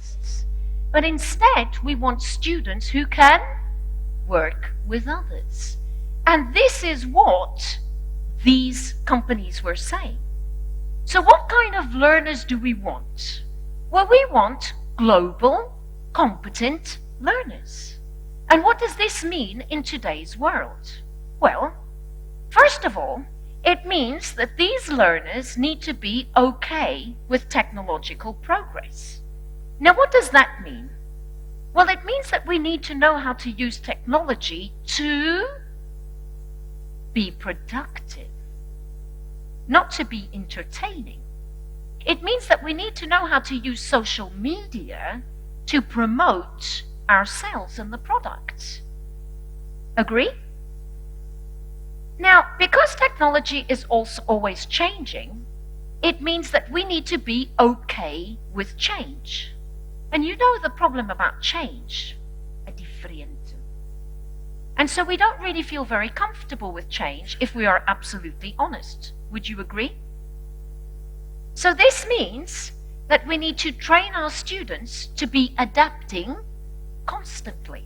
tests. But instead, we want students who can work with others. And this is what these companies were saying. So what kind of learners do we want? Well, we want global, competent learners. And what does this mean in today's world? Well, first of all, it means that these learners need to be okay with technological progress. Now, what does that mean? Well, it means that we need to know how to use technology to be productive, not to be entertaining. It means that we need to know how to use social media to promote ourselves and the product. Agree? Now, because technology is also always changing, it means that we need to be okay with change. And you know the problem about change, a different. And so we don't really feel very comfortable with change if we are absolutely honest. Would you agree? So this means that we need to train our students to be adapting constantly.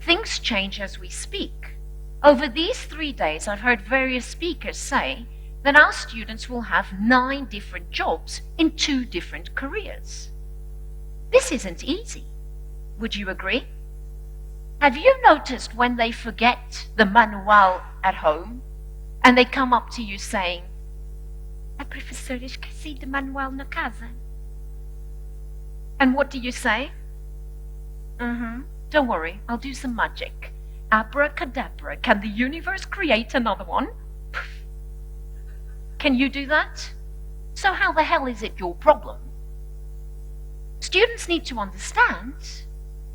Things change as we speak. Over these 3 days, I've heard various speakers say that our students will have 9 different jobs in 2 different careers. This isn't easy. Would you agree? Have you noticed when they forget the manual at home and they come up to you saying, "A professora, esqueci de manual na casa." And what do you say? Don't worry, I'll do some magic. Abracadabra, can the universe create another one? Can you do that? So how the hell is it your problem? Students need to understand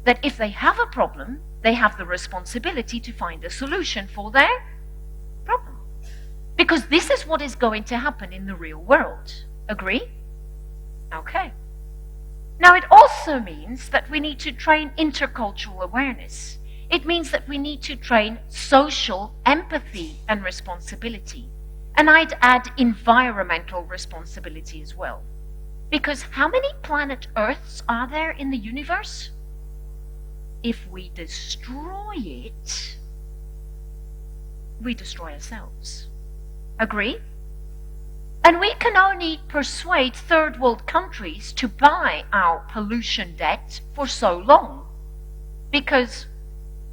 that if they have a problem, they have the responsibility to find a solution for their problem. Because this is what is going to happen in the real world. Agree? Okay. Now, it also means that we need to train intercultural awareness. It means that we need to train social empathy and responsibility. And I'd add environmental responsibility as well. Because how many planet Earths are there in the universe? If we destroy it, we destroy ourselves. Agree? And we can only persuade third world countries to buy our pollution debt for so long, because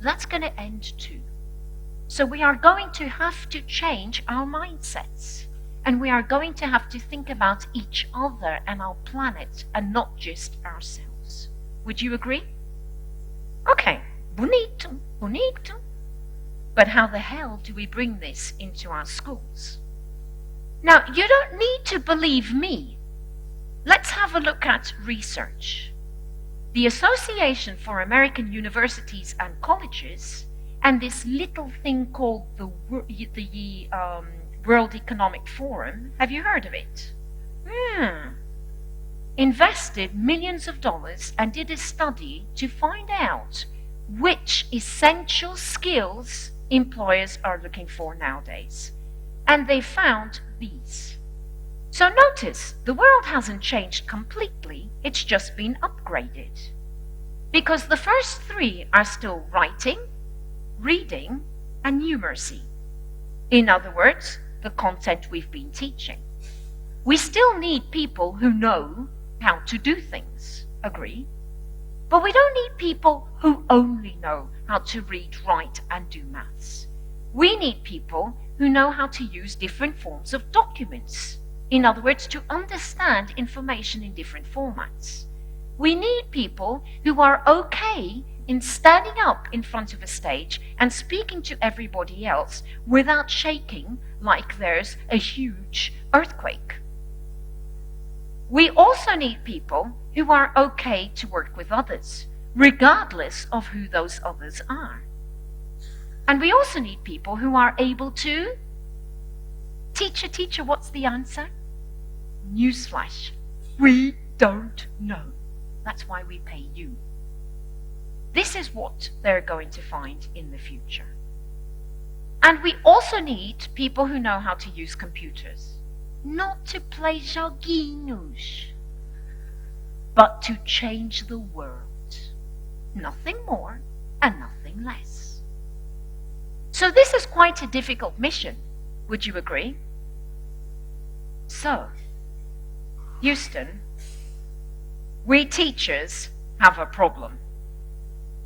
that's going to end too. So we are going to have to change our mindsets, and we are going to have to think about each other and our planet and not just ourselves. Would you agree? Okay, bonito, bonito. But how the hell do we bring this into our schools? Now, you don't need to believe me. Let's have a look at research. The Association for American Universities and Colleges and this little thing called the World Economic Forum, have you heard of it? Invested millions of dollars and did a study to find out which essential skills employers are looking for nowadays. And they found these. So notice, the world hasn't changed completely, it's just been upgraded. Because the first 3 are still writing, reading, and numeracy. In other words, the content we've been teaching. We still need people who know how to do things, agree? But we don't need people who only know how to read, write, and do maths. We need people who know how to use different forms of documents. In other words, to understand information in different formats. We need people who are okay in standing up in front of a stage and speaking to everybody else without shaking like there's a huge earthquake. We also need people who are okay to work with others, regardless of who those others are. And we also need people who are able to teacher, what's the answer? Newsflash. We don't know. That's why we pay you. This is what they're going to find in the future. And we also need people who know how to use computers. Not to play joguinhos. but to change the world. Nothing more and nothing less. So this is quite a difficult mission. Would you agree? So, Houston, we teachers have a problem.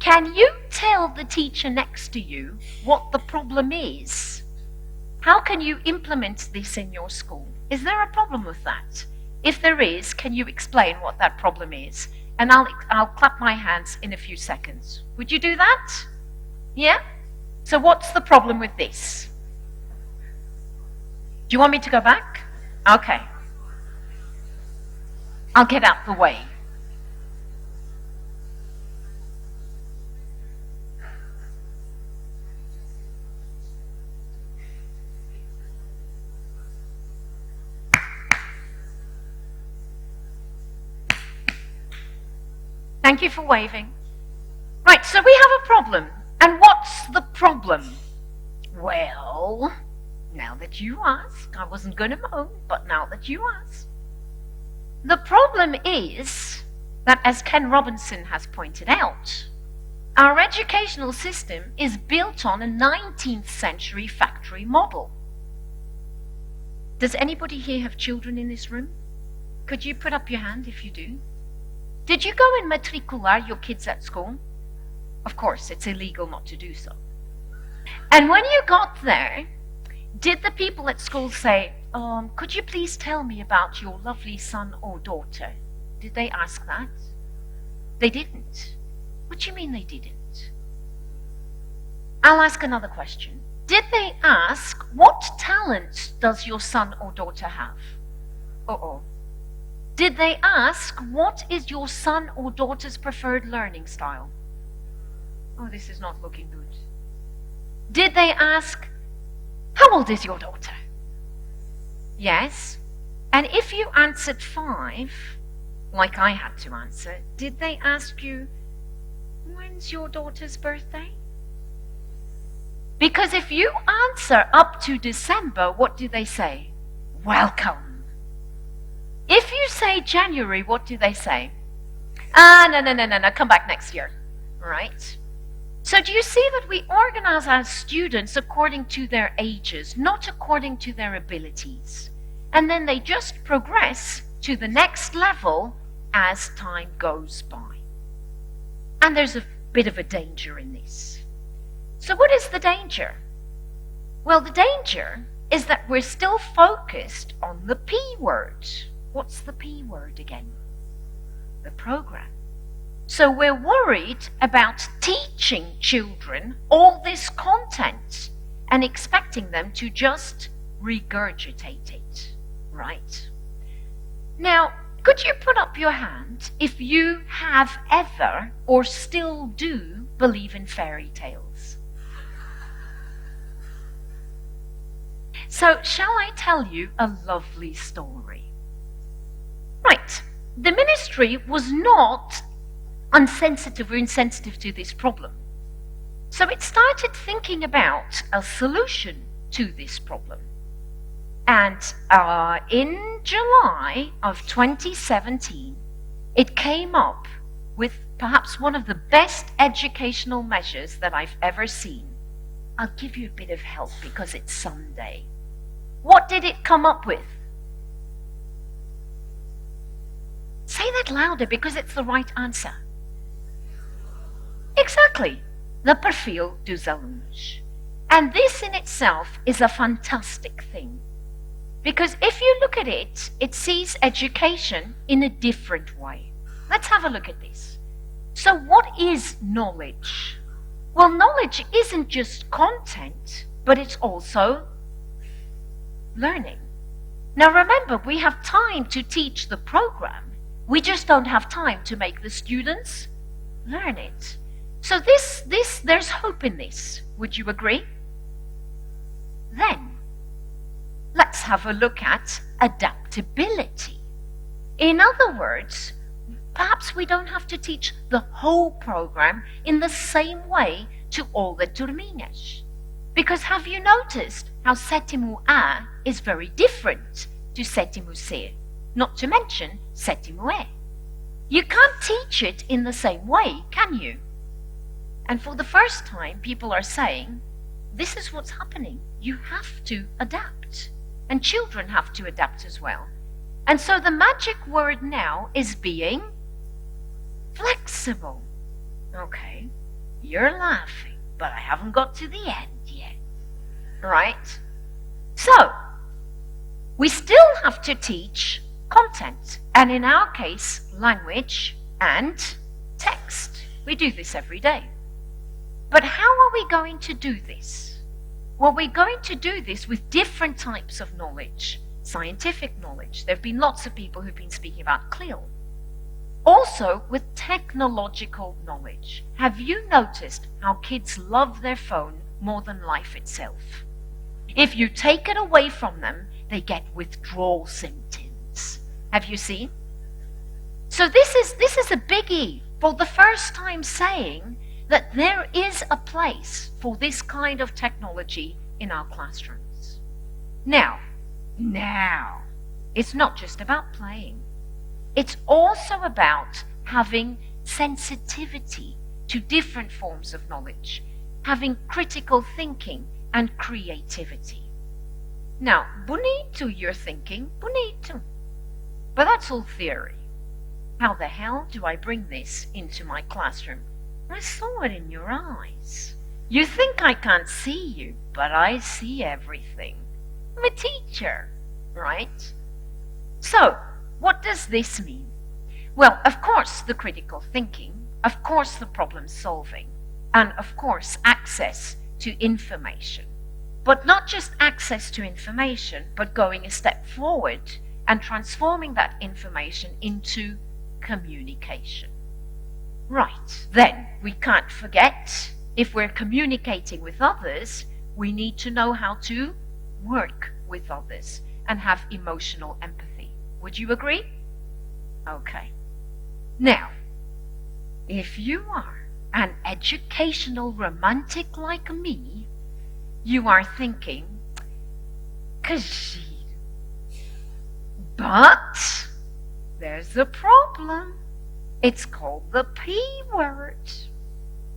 Can you tell the teacher next to you what the problem is? How can you implement this in your school? Is there a problem with that? If there is, can you explain what that problem is? And I'll clap my hands in a few seconds. Would you do that? Yeah? So what's the problem with this? Do you want me to go back? Okay. I'll get out the way. Thank you for waving. Right, so we have a problem. And what's the problem? Well, now that you ask, I wasn't going to moan, but now that you ask. The problem is that, as Ken Robinson has pointed out, our educational system is built on a 19th century factory model. Does anybody here have children in this room? Could you put up your hand if you do? Did you go and matricular your kids at school? Of course, it's illegal not to do so. And when you got there, did the people at school say, could you please tell me about your lovely son or daughter? Did they ask that? They didn't. What do you mean they didn't? I'll ask another question. Did they ask, what talents does your son or daughter have? Uh-oh. Did they ask, what is your son or daughter's preferred learning style? Oh, this is not looking good. Did they ask, how old is your daughter? Yes. And if you answered 5, like I had to answer, did they ask you, when's your daughter's birthday? Because if you answer up to December, what do they say? Welcome. If you say January, what do they say? No, come back next year. Right? So do you see that we organize our students according to their ages, not according to their abilities? And then they just progress to the next level as time goes by. And there's a bit of a danger in this. So what is the danger? Well, the danger is that we're still focused on the P word. What's the P word again? The program. So we're worried about teaching children all this content and expecting them to just regurgitate it, right? Now, could you put up your hand if you have ever or still do believe in fairy tales? So, shall I tell you a lovely story? Right, the ministry was not unsensitive or insensitive to this problem. So it started thinking about a solution to this problem. And in July of 2017, it came up with perhaps one of the best educational measures that I've ever seen. I'll give you a bit of help because it's Sunday. What did it come up with? Say that louder because it's the right answer. Exactly. The perfil dos alunos. And this in itself is a fantastic thing. Because if you look at it, it sees education in a different way. Let's have a look at this. So what is knowledge? Well, knowledge isn't just content, but it's also learning. Now remember, we have time to teach the program. We just don't have time to make the students learn it. So there's hope in this. Would you agree? Then, let's have a look at adaptability. In other words, perhaps we don't have to teach the whole program in the same way to all the turminhas. Because have you noticed how sétimo A is very different to sétimo C? Not to mention sétimo E. You can't teach it in the same way, can you? And for the first time, people are saying, this is what's happening. You have to adapt. And children have to adapt as well. And so the magic word now is being flexible. Okay, you're laughing, but I haven't got to the end yet. Right? So, we still have to teach content, and in our case, language and text. We do this every day. But how are we going to do this? Well, we're going to do this with different types of knowledge. Scientific knowledge. There have been lots of people who've been speaking about CLIL. Also with technological knowledge. Have you noticed how kids love their phone more than life itself? If you take it away from them, they get withdrawal symptoms. Have you seen? So this is a biggie. For the first time saying that there is a place for this kind of technology in our classrooms. Now, it's not just about playing. It's also about having sensitivity to different forms of knowledge, having critical thinking and creativity. Now, bonito you're thinking, bonito. But that's all theory. How the hell do I bring this into my classroom? I saw it in your eyes. You think I can't see you, but I see everything. I'm a teacher, right? So, what does this mean? Well, of course, the critical thinking, of course, the problem solving, and of course, access to information. But not just access to information, but going a step forward and transforming that information into communication. Right, then we can't forget, if we're communicating with others, we need to know how to work with others and have emotional empathy. Would you agree? Okay. Now, if you are an educational romantic like me, you are thinking, but there's a problem. It's called the P word.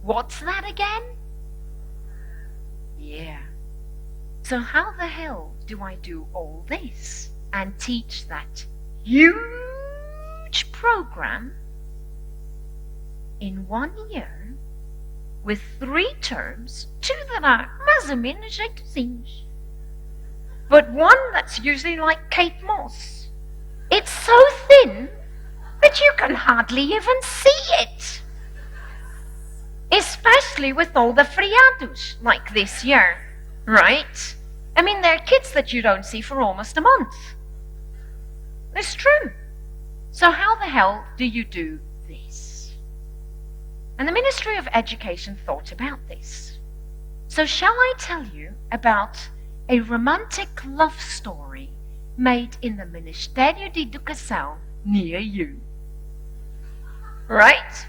What's that again? Yeah. So how the hell do I do all this and teach that huge program in 1 year with 3 terms, 2 that are mais ou menos jeitozinhos, but one that's usually like Kate Moss? It's so thin that you can hardly even see it. Especially with all the friados, like this year, right? I mean, there are kids that you don't see for almost a month. It's true. So how the hell do you do this? And the Ministry of Education thought about this. So shall I tell you about a romantic love story made in the Ministério de Educação near you? Right?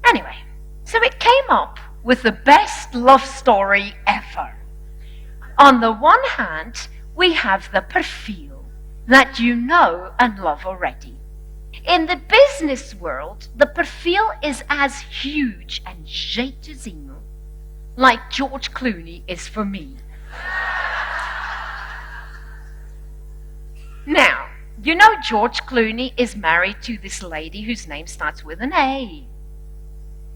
Anyway, so it came up with the best love story ever. On the one hand, we have the perfil that you know and love already. In the business world, the perfil is as huge and jeitozinho like George Clooney is for me. Now, you know George Clooney is married to this lady whose name starts with an A.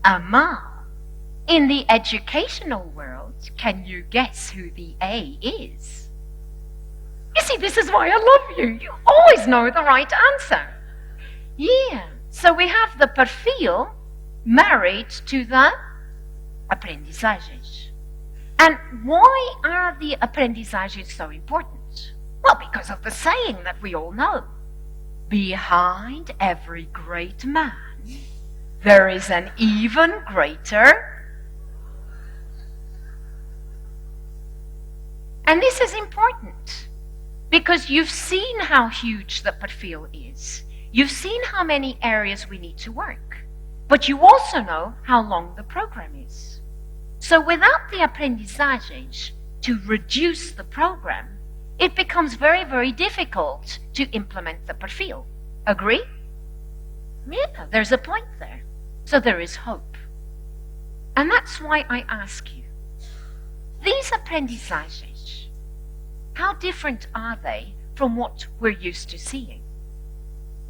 Amal. In the educational world, can you guess who the A is? You see, this is why I love you. You always know the right answer. Yeah, so we have the perfil married to the aprendizagens. And why are the aprendizagens so important? Well, because of the saying that we all know. Behind every great man, there is an even greater. And this is important because you've seen how huge the perfil is. You've seen how many areas we need to work. But you also know how long the program is. So without the aprendizagens to reduce the program, it becomes very, very difficult to implement the perfil. Agree? Yeah, there's a point there. So there is hope. And that's why I ask you, these aprendizagens, how different are they from what we're used to seeing?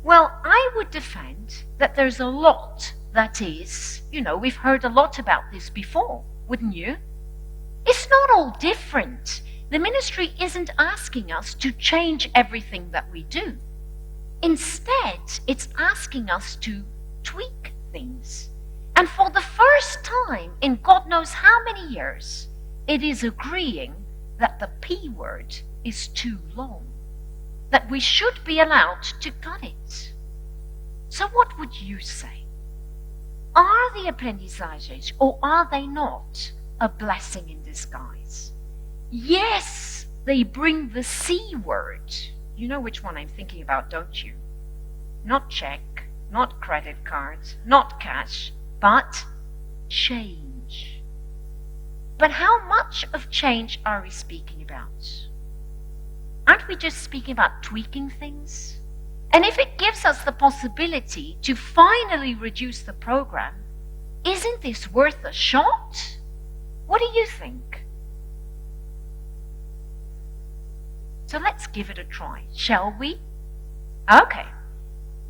Well, I would defend that there's a lot that is, we've heard a lot about this before, wouldn't you? It's not all different. The ministry isn't asking us to change everything that we do. Instead, it's asking us to tweak things. And for the first time in God knows how many years, it is agreeing that the P word is too long, that we should be allowed to cut it. So what would you say? Are the aprendizagens, or are they not, a blessing in disguise? Yes, they bring the C word. You know which one I'm thinking about, don't you? Not check, not credit card, not cash, but change. But how much of change are we speaking about? Aren't we just speaking about tweaking things? And if it gives us the possibility to finally reduce the program, isn't this worth a shot? What do you think? So let's give it a try, shall we? Okay.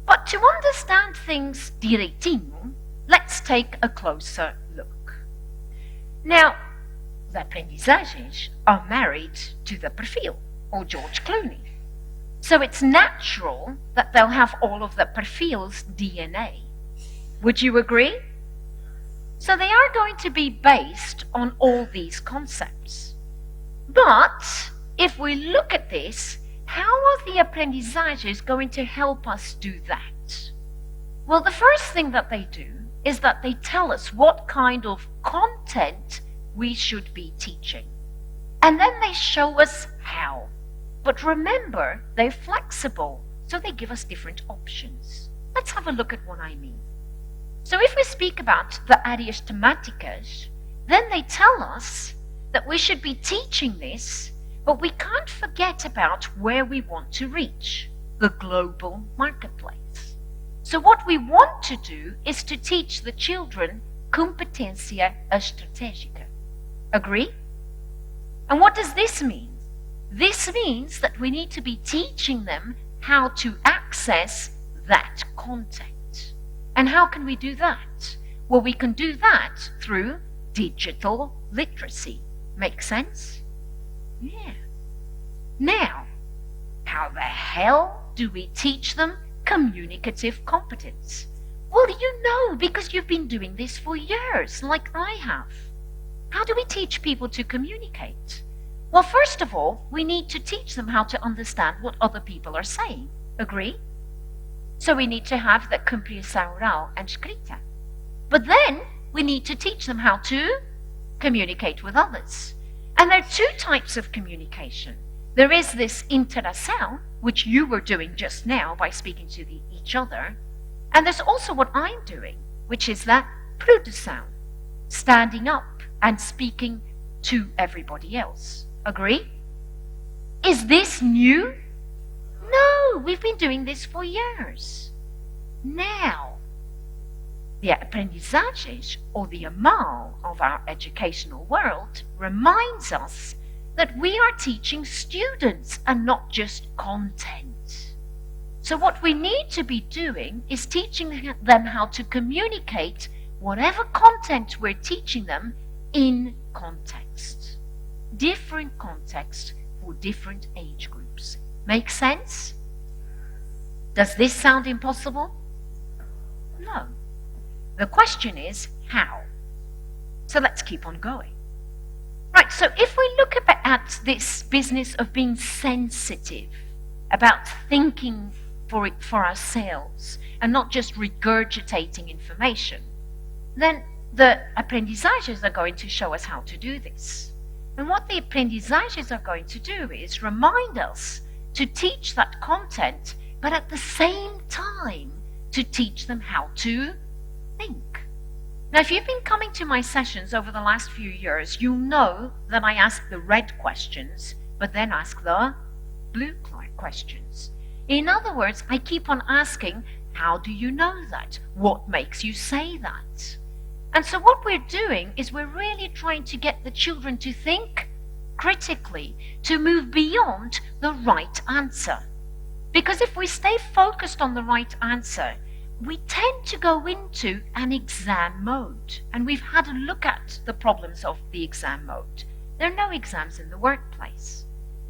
But to understand things direitinho, let's take a closer look. Now, the aprendizagens are married to the perfil, or George Clooney. So it's natural that they'll have all of the perfil's DNA. Would you agree? So they are going to be based on all these concepts. But if we look at this, how are the aprendizagens going to help us do that? Well, the first thing that they do is that they tell us what kind of content we should be teaching. And then they show us how. But remember, they're flexible, so they give us different options. Let's have a look at what I mean. So if we speak about the áreas temáticas, then they tell us that we should be teaching this, but we can't forget about where we want to reach, the global marketplace. So what we want to do is to teach the children competência estratégica. Agree? And what does this mean? This means that we need to be teaching them how to access that content. And how can we do that? Well, we can do that through digital literacy. Make sense? Yeah. Now, how the hell do we teach them communicative competence? Well, you know, because you've been doing this for years, like I have. How do we teach people to communicate? Well, first of all, we need to teach them how to understand what other people are saying. Agree? So we need to have the compreensão oral and escrita. But then we need to teach them how to communicate with others. And there are two types of communication. There is this interação, which you were doing just now by speaking to each other. And there's also what I'm doing, which is that produção, standing up and speaking to everybody else. Agree? Is this new? No, we've been doing this for years. Now, the aprendizagens, or the amal of our educational world, reminds us that we are teaching students and not just content. So what we need to be doing is teaching them how to communicate whatever content we're teaching them in context. Different context for different age groups. Make sense? Does this sound impossible? No. The question is how. So let's keep on going. Right, so if we look at this business of being sensitive, about thinking for ourselves and not just regurgitating information, then the aprendizagens are going to show us how to do this. And what the aprendizagens are going to do is remind us to teach that content, but at the same time to teach them how to think. Now, if you've been coming to my sessions over the last few years, you'll know that I ask the red questions, but then ask the blue questions. In other words, I keep on asking, How do you know that? What makes you say that? And so what we're doing is we're really trying to get the children to think critically, to move beyond the right answer. Because if we stay focused on the right answer, we tend to go into an exam mode. And we've had a look at the problems of the exam mode. There are no exams in the workplace.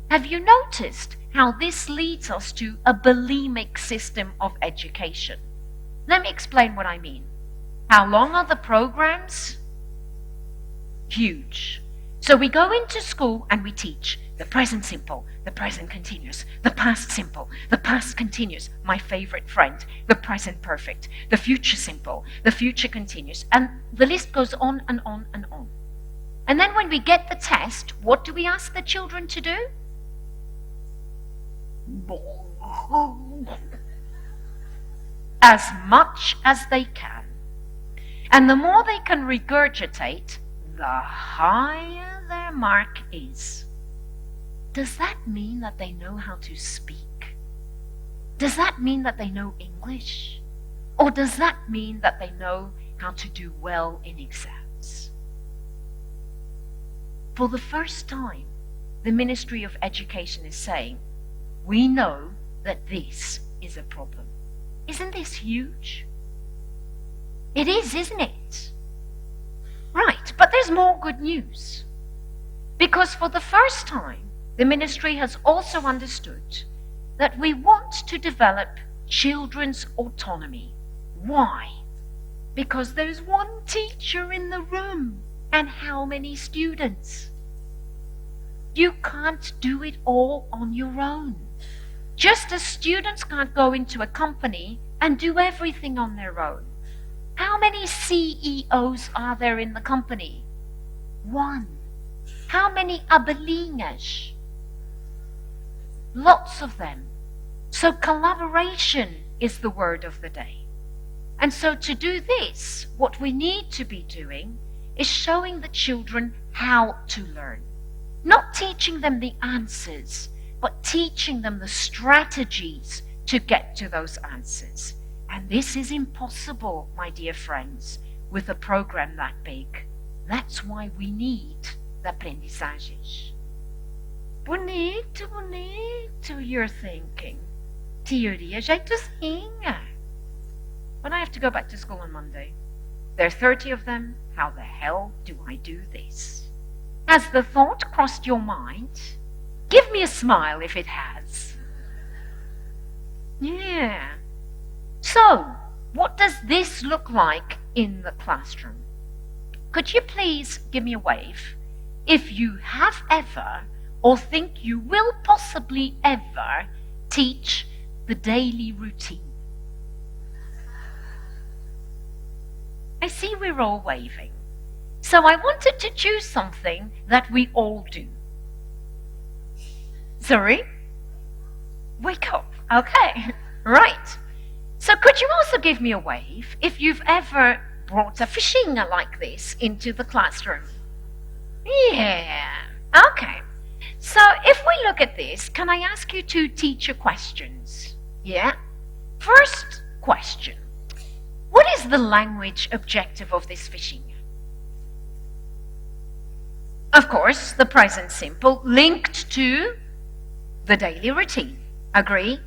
Have you noticed how this leads us to a bulimic system of education? Let me explain what I mean. How long are the programs? Huge. So we go into school and we teach the present simple, the present continuous, the past simple, the past continuous, my favorite friend, the present perfect, the future simple, the future continuous, and the list goes on and on and on. And then when we get the test, what do we ask the children to do? As much as they can. And the more they can regurgitate, the higher their mark is. Does that mean that they know how to speak? Does that mean that they know English? Or does that mean that they know how to do well in exams? For the first time, the Ministry of Education is saying, we know that this is a problem. Isn't this huge? It is, isn't it? Right, but there's more good news. Because for the first time, the ministry has also understood that we want to develop children's autonomy. Why? Because there's one teacher in the room and how many students? You can't do it all on your own. Just as students can't go into a company and do everything on their own. How many CEOs are there in the company? One. How many abelinhas? Lots of them. So collaboration is the word of the day. And so to do this, what we need to be doing is showing the children how to learn. Not teaching them the answers, but teaching them the strategies to get to those answers. And this is impossible, my dear friends, with a program that big. That's why we need the Aprendizagens. Bonito, bonito, you're thinking. Teoria jeitozinha. But I have to go back to school on Monday. There are 30 of them. How the hell do I do this? Has the thought crossed your mind? Give me a smile if it has. Yeah. So, what does this look like in the classroom? Could you please give me a wave if you have ever, or think you will possibly ever, teach the daily routine? I see we're all waving. So I wanted to choose something that we all do. Sorry? Wake up. Okay. Right. So could you also give me a wave if you've ever brought a fichinha like this into the classroom? Yeah. Okay. So if we look at this, can I ask you two teacher questions? Yeah? First question. What is the language objective of this fichinha? Of course, the present simple linked to the daily routine. Agree?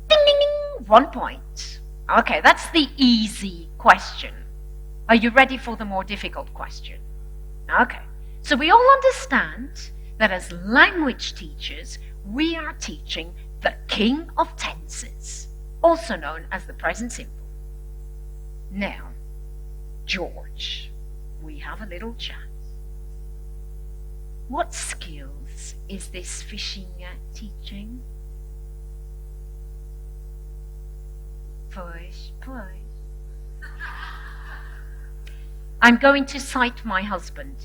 Ding, ding, ding. 1 point. Okay, that's the easy question. Are you ready for the more difficult question? Okay. So we all understand that as language teachers, we are teaching the king of tenses, also known as the present simple. Now, George, we have a little chat. What skills is this fichinha teaching? Pois. I'm going to cite my husband.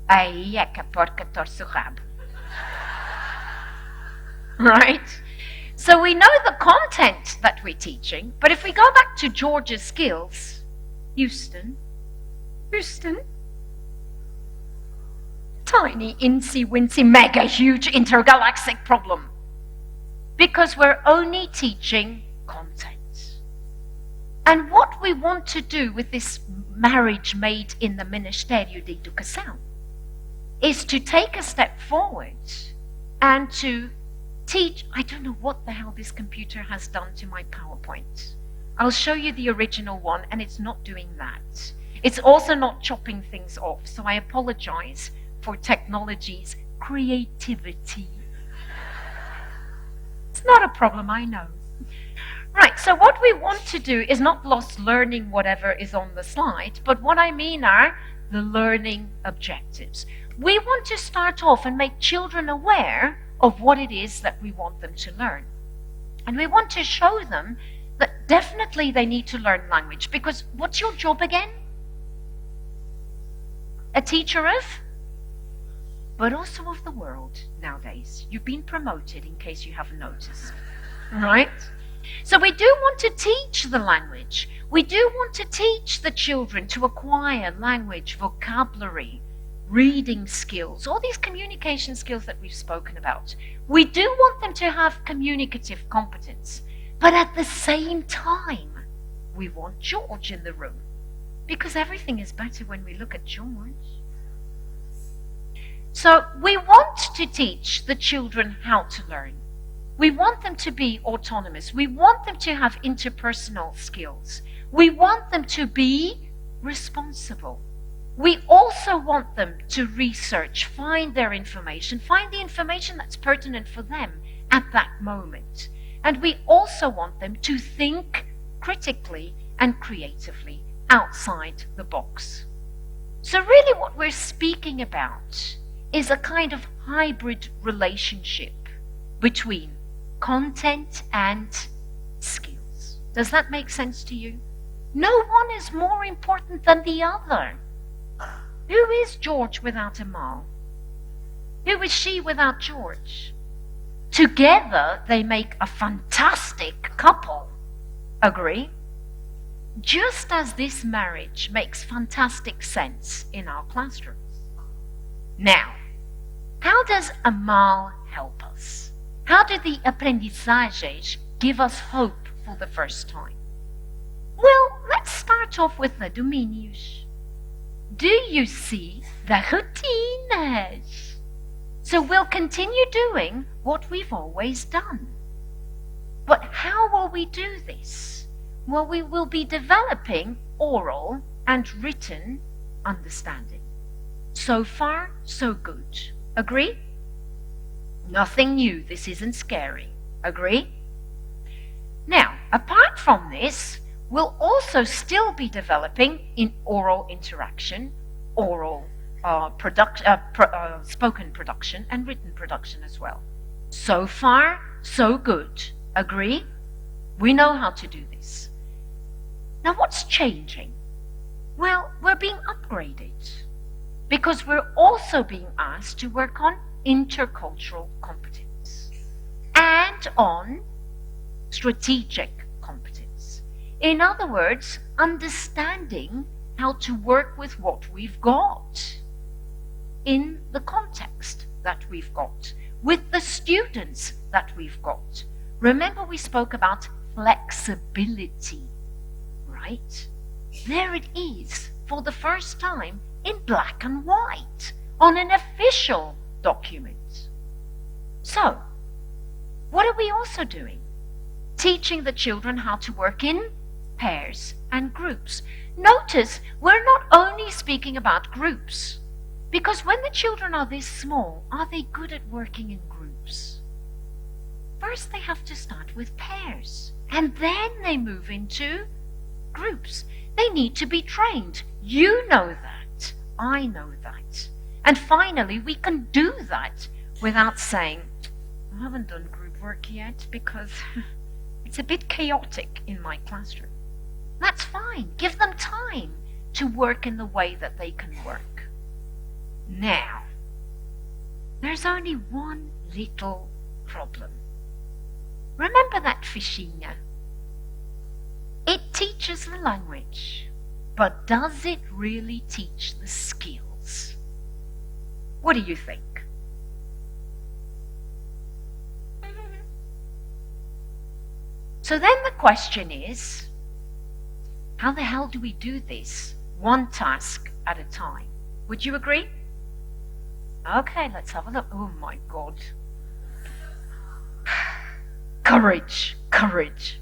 Aí é que a porca torce o rabo. Right? So we know the content that we're teaching, but if we go back to George's skills, Houston, tiny, incy-wincy, mega huge intergalactic problem. Because we're only teaching content. And what we want to do with this marriage made in the Ministério da Educação is to take a step forward and to teach. I don't know what the hell this computer has done to my PowerPoint. I'll show you the original one, and it's not doing that. It's also not chopping things off, so I apologize for technology's creativity. It's not a problem, I know. Right, so what we want to do is not lost learning whatever is on the slide, but what I mean are the learning objectives. We want to start off and make children aware of what it is that we want them to learn. And we want to show them that definitely they need to learn language, because what's your job again? A teacher of? But also of the world nowadays. You've been promoted, in case you haven't noticed. Right? So we do want to teach the language. We do want to teach the children to acquire language, vocabulary, reading skills, all these communication skills that we've spoken about. We do want them to have communicative competence. But at the same time, we want George in the room. Because everything is better when we look at George. So we want to teach the children how to learn. We want them to be autonomous. We want them to have interpersonal skills. We want them to be responsible. We also want them to research, find their information, find the information that's pertinent for them at that moment. And we also want them to think critically and creatively outside the box. So really what we're speaking about is a kind of hybrid relationship between content and skills. Does that make sense to you? No one is more important than the other. Who is George without Amal? Who is she without George? Together they make a fantastic couple. Agree? Just as this marriage makes fantastic sense in our classrooms. Now, how does Amal help us? How do the Aprendizagens give us hope for the first time? Well, let's start off with the domínios. Do you see the rotinas? So we'll continue doing what we've always done. But how will we do this? Well, we will be developing oral and written understanding. So far, so good. Agree? Nothing new. This isn't scary. Agree? Now, apart from this, we'll also still be developing in oral interaction, oral spoken production, and written production as well. So far, so good. Agree? We know how to do this. Now, what's changing? Well, we're being upgraded because we're also being asked to work on intercultural competence and on strategic competence. In other words, understanding how to work with what we've got in the context that we've got, with the students that we've got. Remember, we spoke about flexibility, right? There it is, for the first time, in black and white, on an official document. So, what are we also doing? Teaching the children how to work in pairs and groups. Notice, we're not only speaking about groups, because when the children are this small, are they good at working in groups? First, they have to start with pairs, and then they move into groups. They need to be trained. You know that. I know that. And finally, we can do that without saying, I haven't done group work yet because it's a bit chaotic in my classroom. That's fine. Give them time to work in the way that they can work. Now, there's only one little problem. Remember that fichinha? It teaches the language, but does it really teach the skills? What do you think? So then the question is, how the hell do we do this? One task at a time. Would you agree? Okay, let's have a look. Oh my God. Courage, courage.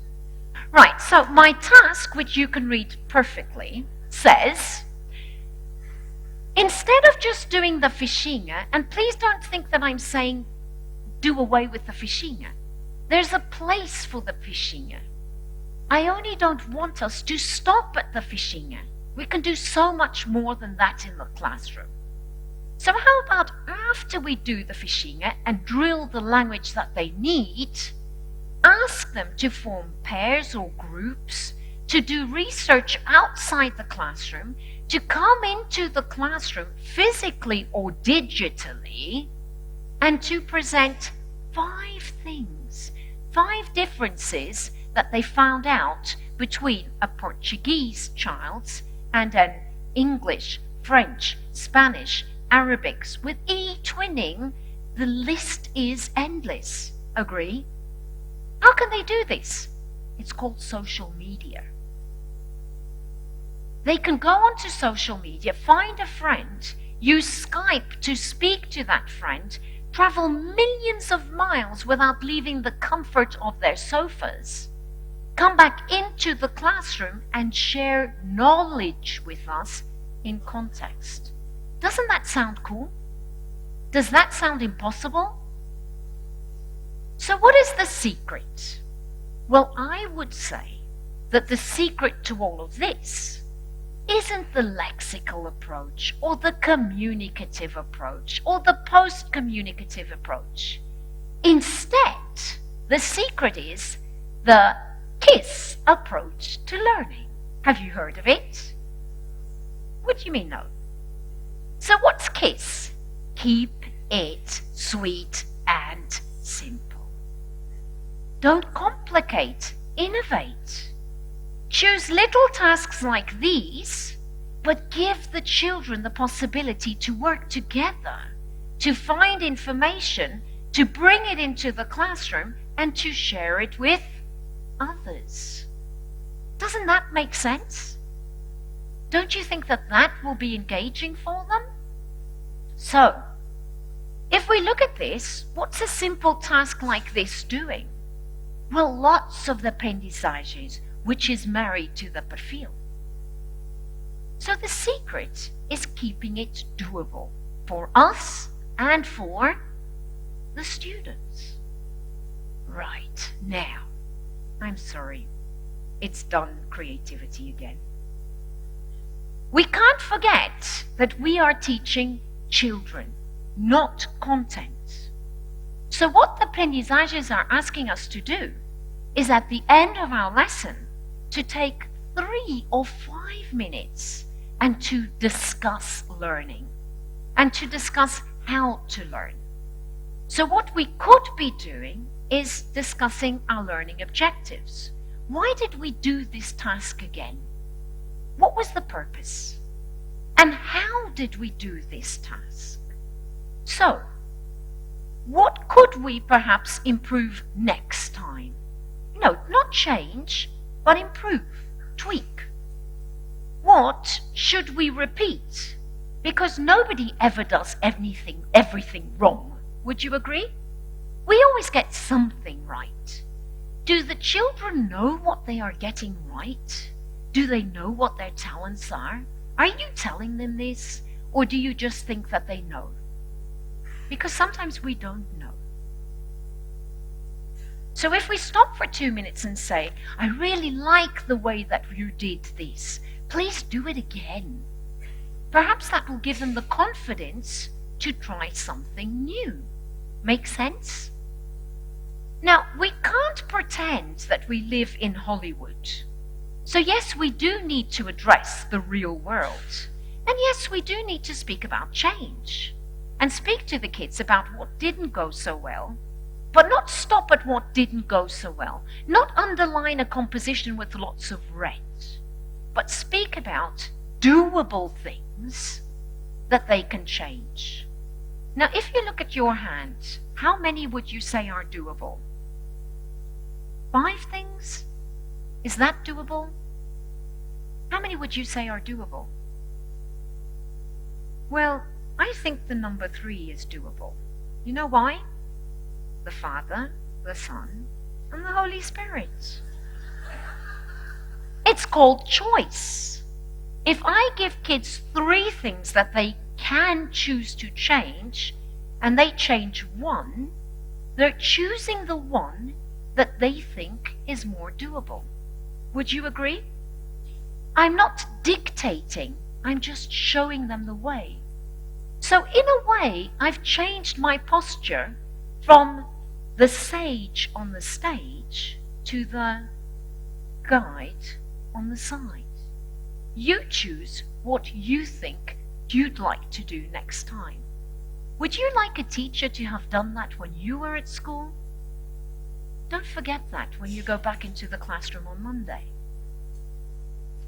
Right, so my task, which you can read perfectly, says, instead of just doing the fichinha, and please don't think that I'm saying do away with the fichinha. There's a place for the fichinha. I only don't want us to stop at the fichinha. We can do so much more than that in the classroom. So how about after we do the fichinha and drill the language that they need, ask them to form pairs or groups, to do research outside the classroom, to come into the classroom physically or digitally, and to present 5 things, 5 differences that they found out between a Portuguese child and an English, French, Spanish, Arabics. With e-twinning, the list is endless. Agree? How can they do this? It's called social media. They can go onto social media, find a friend, use Skype to speak to that friend, travel millions of miles without leaving the comfort of their sofas, come back into the classroom and share knowledge with us in context. Doesn't that sound cool? Does that sound impossible? So what is the secret? Well, I would say that the secret to all of this isn't the lexical approach or the communicative approach or the post-communicative approach. Instead, the secret is the KISS approach to learning. Have you heard of it? What do you mean no? So what's KISS? Keep it sweet and simple. Don't complicate, innovate. Choose little tasks like these, but give the children the possibility to work together, to find information, to bring it into the classroom, and to share it with others. Doesn't that make sense? Don't you think that that will be engaging for them? So, if we look at this, what's a simple task like this doing? Well, lots of the aprendizagens, which is married to the perfil. So the secret is keeping it doable for us and for the students. Right, now, I'm sorry, it's done creativity again. We can't forget that we are teaching children, not content. So what the aprendizagens are asking us to do is at the end of our lesson to take 3 or 5 minutes and to discuss learning and to discuss how to learn. So what we could be doing is discussing our learning objectives. Why did we do this task again? What was the purpose? And how did we do this task? So, what could we perhaps improve next time? No, not change, but improve, tweak. What should we repeat? Because nobody ever does everything wrong. Would you agree? We always get something right. Do the children know what they are getting right? Do they know what their talents are? Are you telling them this? Or do you just think that they know? Because sometimes we don't know. So if we stop for 2 minutes and say, I really like the way that you did this, please do it again. Perhaps that will give them the confidence to try something new. Make sense? Now, we can't pretend that we live in Hollywood. So yes, we do need to address the real world. And yes, we do need to speak about change. And speak to the kids about what didn't go so well. But not stop at what didn't go so well. Not underline a composition with lots of red. But speak about doable things that they can change. Now, if you look at your hand, how many would you say are doable? 5 things? Is that doable? How many would you say are doable? Well, I think the number 3 is doable. You know why? The Father, the Son, and the Holy Spirit. It's called choice. If I give kids 3 things that they can choose to change, and they change 1, they're choosing the one that they think is more doable. Would you agree? I'm not dictating, I'm just showing them the way. So in a way, I've changed my posture from the sage on the stage to the guide on the side. You choose what you think you'd like to do next time. Would you like a teacher to have done that when you were at school? Don't forget that when you go back into the classroom on Monday.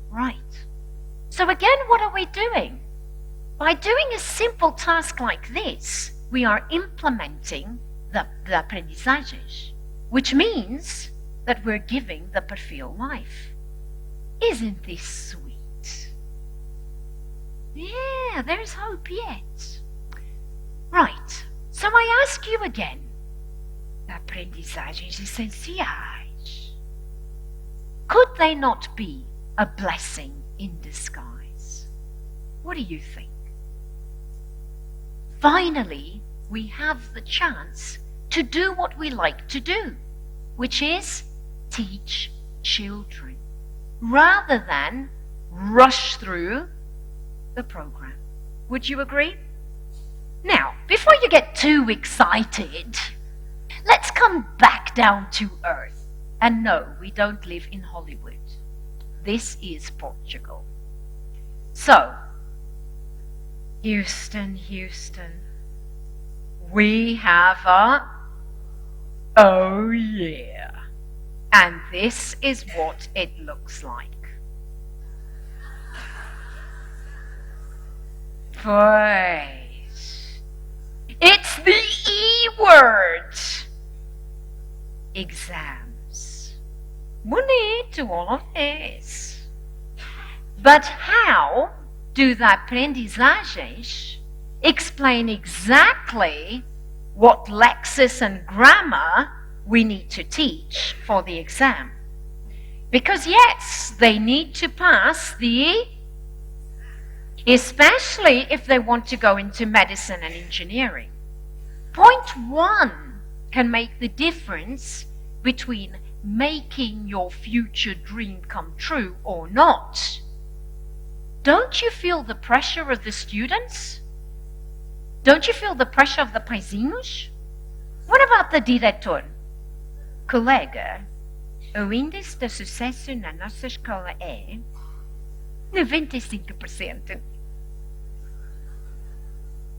Right. So again, what are we doing? By doing a simple task like this, we are implementing the Aprendizagens, which means that we're giving the perfil life. Isn't this sweet? Yeah, there's hope yet. Right, so I ask you again, Aprendizagens Essenciais, could they not be a blessing in disguise? What do you think? Finally, we have the chance to do what we like to do, which is teach children, rather than rush through the program. Would you agree? Now, before you get too excited, let's come back down to earth. And no, we don't live in Hollywood. This is Portugal. So, Houston, we have a oh yeah. And this is what it looks like. Boy. It's the E word. Exams. Bonito, all of this. But how do the Aprendizagens explain exactly what lexis and grammar we need to teach for the exam? Because yes, they need to pass the, especially if they want to go into medicine and engineering. Point 1 can make the difference between making your future dream come true or not. Don't you feel the pressure of the students? Don't you feel the pressure of the paizinhos? What about the diretor? Colega, o índice de sucesso na nossa escola é 95%.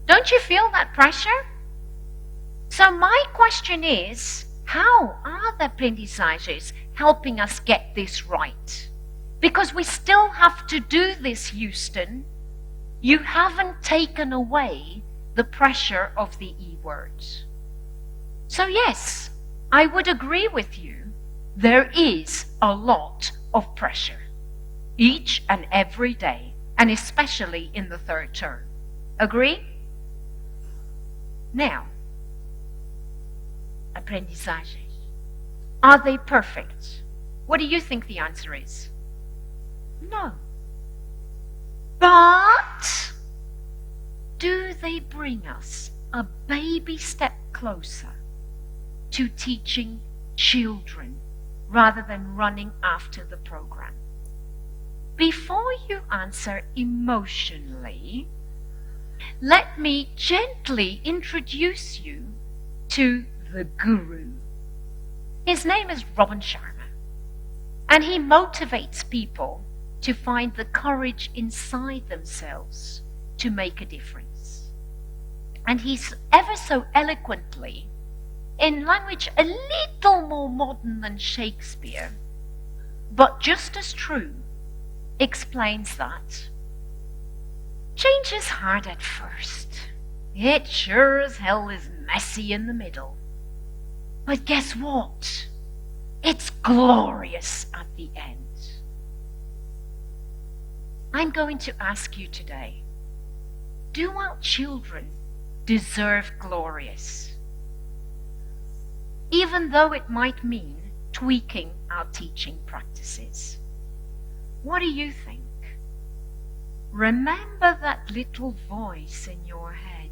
Don't you feel that pressure? So my question is, how are the Aprendizagens helping us get this right? Because we still have to do this, Houston. You haven't taken away the pressure of the E words. So yes, I would agree with you. There is a lot of pressure, each and every day, and especially in the 3rd term. Agree? Now, Aprendizagens. Are they perfect? What do you think the answer is? No. But do they bring us a baby step closer to teaching children rather than running after the program? Before you answer emotionally, let me gently introduce you to the guru. His name is Sharma, and he motivates people to find the courage inside themselves to make a difference. And he's ever so eloquently, in language a little more modern than Shakespeare, but just as true, explains that change is hard at first. It sure as hell is messy in the middle. But guess what? It's glorious at the end. I'm going to ask you today, do our children deserve glorious? Even though it might mean tweaking our teaching practices. What do you think? Remember that little voice in your head.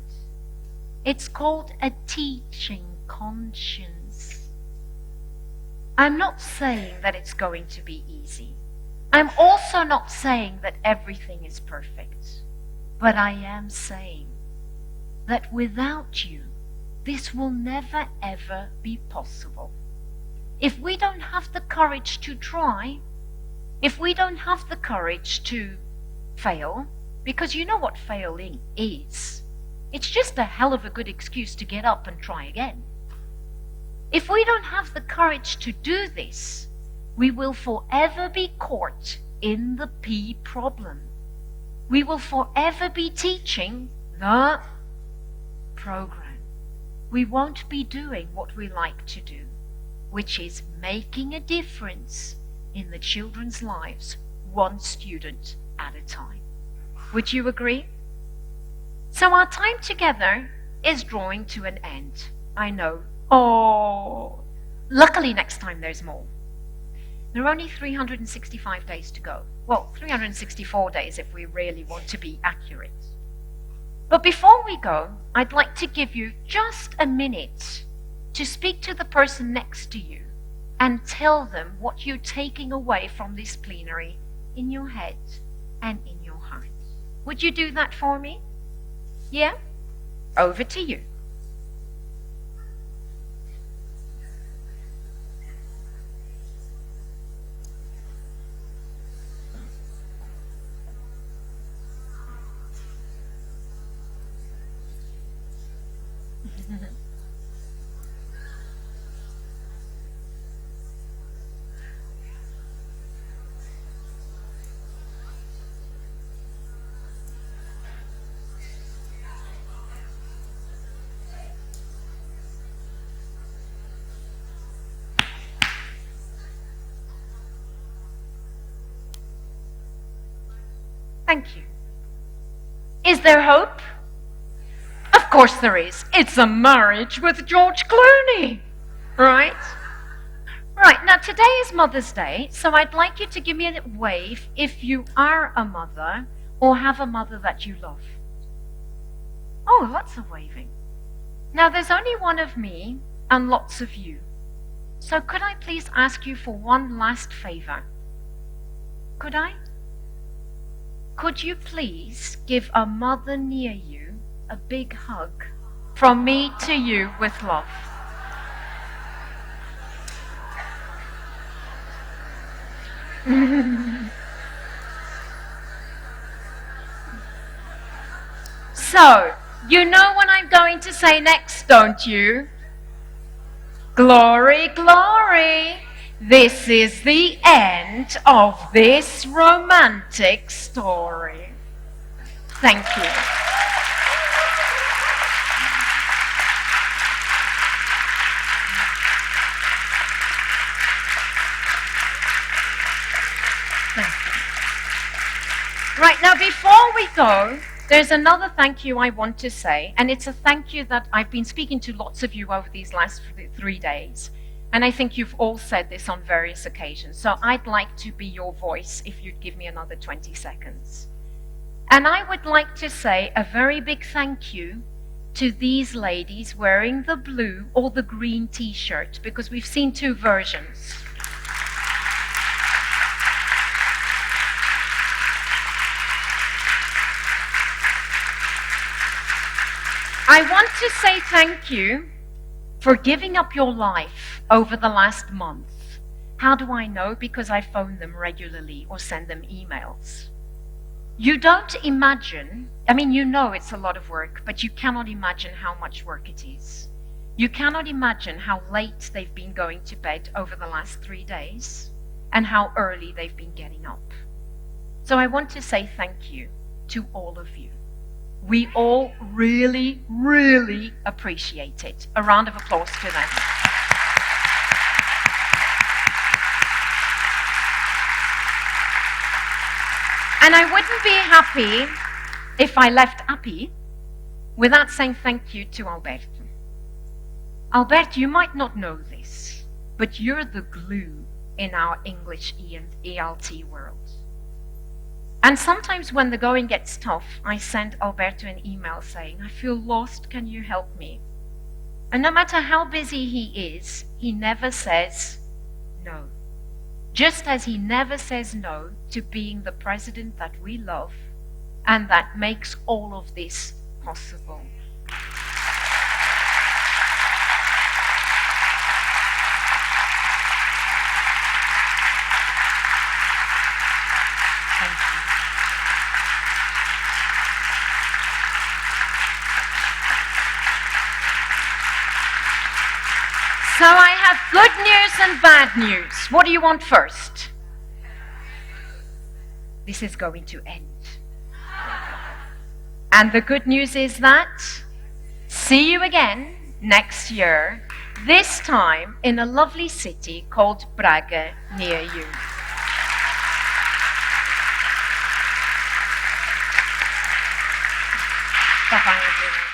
It's called a teaching conscience. I'm not saying that it's going to be easy. I'm also not saying that everything is perfect. But I am saying that without you, this will never ever be possible. If we don't have the courage to try, if we don't have the courage to fail, because you know what failing is. It's just a hell of a good excuse to get up and try again. If we don't have the courage to do this, we will forever be caught in the P problem. We will forever be teaching the program. We won't be doing what we like to do, which is making a difference in the children's lives, one student at a time. Would you agree? So our time together is drawing to an end. I know. Oh, luckily next time there's more. There are only 365 days to go. Well, 364 days if we really want to be accurate. But before we go, I'd like to give you just a minute to speak to the person next to you and tell them what you're taking away from this plenary in your head and in your heart. Would you do that for me? Yeah? Over to you. Thank you. Is there hope? Of course there is. It's a marriage with George Clooney, right? Right, now today is Mother's Day, so I'd like you to give me a wave if you are a mother or have a mother that you love. Oh, lots of waving. Now there's only one of me and lots of you. So could I please ask you for one last favor? Could I? Could you please give a mother near you a big hug from me to you with love? So, you know what I'm going to say next, don't you? Glory, glory. This is the end of this romantic story. Thank you. Thank you. Right, now before we go, there's another thank you I want to say, and it's a thank you that I've been speaking to lots of you over these last 3 days. And I think you've all said this on various occasions. So I'd like to be your voice if you'd give me another 20 seconds. And I would like to say a very big thank you to these ladies wearing the blue or the green t-shirt, because we've seen 2 versions. I want to say thank you for giving up your life over the last month. How do I know? Because I phone them regularly or send them emails. You don't imagine, I mean, you know it's a lot of work, but you cannot imagine how much work it is. You cannot imagine how late they've been going to bed over the last 3 days and how early they've been getting up. So I want to say thank you to all of you. We all really, really appreciate it. A round of applause to them. And I wouldn't be happy if I left APPI without saying thank you to Alberto. Alberto, you might not know this, but you're the glue in our English ELT world. And sometimes when the going gets tough, I send Alberto an email saying, I feel lost, can you help me? And no matter how busy he is, he never says no. Just as he never says no to being the president that we love and that makes all of this possible. Thank you. So I have good news and bad news. What do you want first? This is going to end. And the good news is that see you again next year, this time in a lovely city called Braga near you. Bye-bye, everyone.